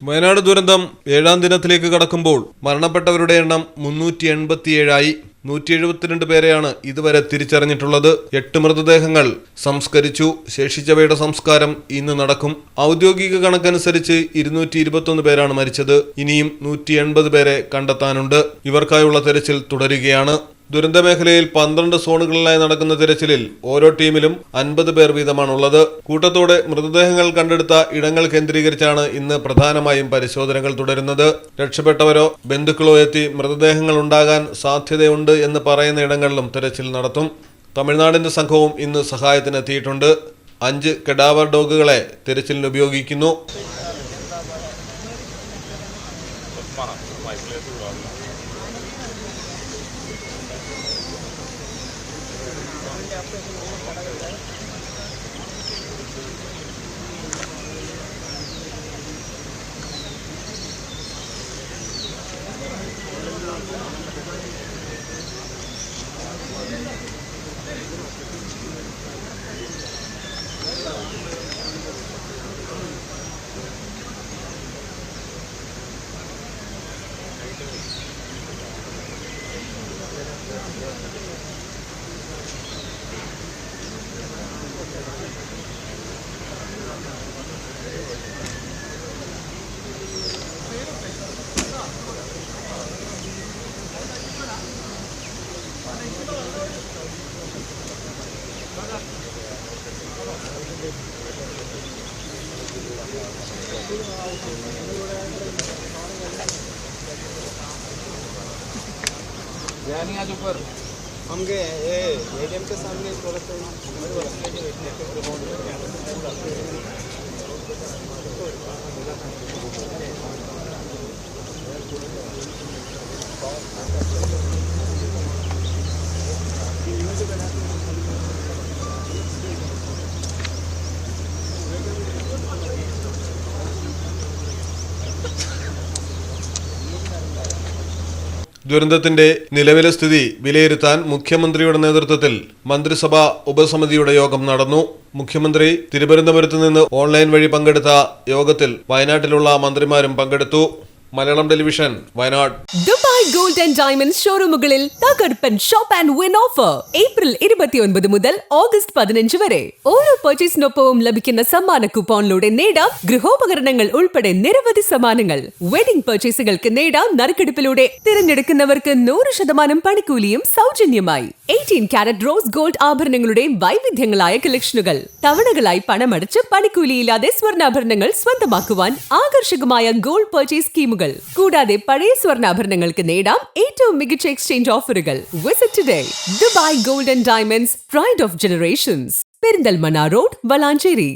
വയനാട് ദുരന്തം 7ാം ദിനത്തിലേക്ക് കടക്കുമ്പോൾ മരണപ്പെട്ടവരുടെ എണ്ണം 387ആയി. 172 പേരെയാണ് ഇതുവരെ തിരിച്ചറിഞ്ഞിട്ടുള്ളത്. 8 മൃതദേഹങ്ങൾ സംസ്കരിച്ചു. ശേഷിച്ചവയുടെ സംസ്കാരം ഇന്ന് നടക്കും. ഔദ്യോഗിക കണക്കനുസരിച്ച് 221 പേരാണ് മരിച്ചത്. ഇനിയും 180 പേരെ കണ്ടെത്താനുണ്ട്. ഇവർക്കായുള്ള തെരച്ചിൽ തുടരുകയാണ്. ദുരന്തമേഖലയിൽ 12 സോണുകളിലായി നടക്കുന്ന തിരച്ചിലിൽ ഓരോ ടീമിലും 50 പേർ വീതമാണുള്ളത്. കൂട്ടത്തോടെ മൃതദേഹങ്ങൾ കണ്ടെടുത്ത ഇടങ്ങൾ കേന്ദ്രീകരിച്ചാണ് ഇന്ന് പ്രധാനമായും പരിശോധനകൾ തുടരുന്നത്. രക്ഷപ്പെട്ടവരോ ബന്ധുക്കളോ എത്തി മൃതദേഹങ്ങൾ ഉണ്ടാകാൻ സാധ്യതയുണ്ട് എന്ന് പറയുന്ന ഇടങ്ങളിലും തിരച്ചിൽ നടത്തും. തമിഴ്നാടിന്റെ സംഘവും ഇന്ന് സഹായത്തിനെത്തിയിട്ടുണ്ട്. 5 കഡാവർ ഡോഗുകളെ തിരച്ചിലിന് ഉപയോഗിക്കുന്നു. आज ऊपर हम गए एटीएम के सामने थोड़ा सा ദുരന്തത്തിന്റെ നിലവിലെ സ്ഥിതി വിലയിരുത്താൻ മുഖ്യമന്ത്രിയുടെ നേതൃത്വത്തിൽ മന്ത്രിസഭാ ഉപസമിതിയുടെ യോഗം നടന്നു. മുഖ്യമന്ത്രി തിരുവനന്തപുരത്ത് നിന്ന് ഓൺലൈൻ വഴി പങ്കെടുത്ത യോഗത്തിൽ വയനാട്ടിലുള്ള മന്ത്രിമാരും പങ്കെടുത്തു. Malayalam television, Wayanad. Dubai gold and diamonds ഷോറൂമുകളിൽ തകർപ്പൻ shop and win offer April 29 മുതൽ ഓഗസ്റ്റ് 15 വരെ. ഓരോ പർച്ചേസിനൊപ്പവും ലഭിക്കുന്ന സമ്മാന കൂപ്പണിലൂടെ നേടാം ഗൃഹോപകരണങ്ങൾ ഉൾപ്പെടെ നിരവധി സമ്മാനങ്ങൾ. വെഡിംഗ് പർച്ചേസുകൾക്ക് നേടാം നറുക്കെടുപ്പിലൂടെ തിരഞ്ഞെടുക്കുന്നവർക്ക് 100% പണിക്കൂലിയും സൗജന്യമായി. 18 കാരറ്റ് റോസ് ഗോൾഡ് ആഭരണങ്ങളുടെ വൈവിധ്യങ്ങളായ കളക്ഷനുകൾ. തവണകളായി പണമടച്ച് പണിക്കൂലിയില്ലാതെ സ്വർണ്ണാഭരണങ്ങൾ സ്വന്തമാക്കുവാൻ ആകർഷകമായ ഗോൾഡ് പർച്ചേസ് സ്കീമുകൾ. കൂടാതെ പഴയ സ്വർണ്ണാഭരണങ്ങൾക്ക് നേടാം ഏറ്റവും മികച്ച എക്സ്ചേഞ്ച് ഓഫറുകൾ. Visit today. Dubai gold and diamonds, pride of generations. Perinthalmanna road, Valanchery.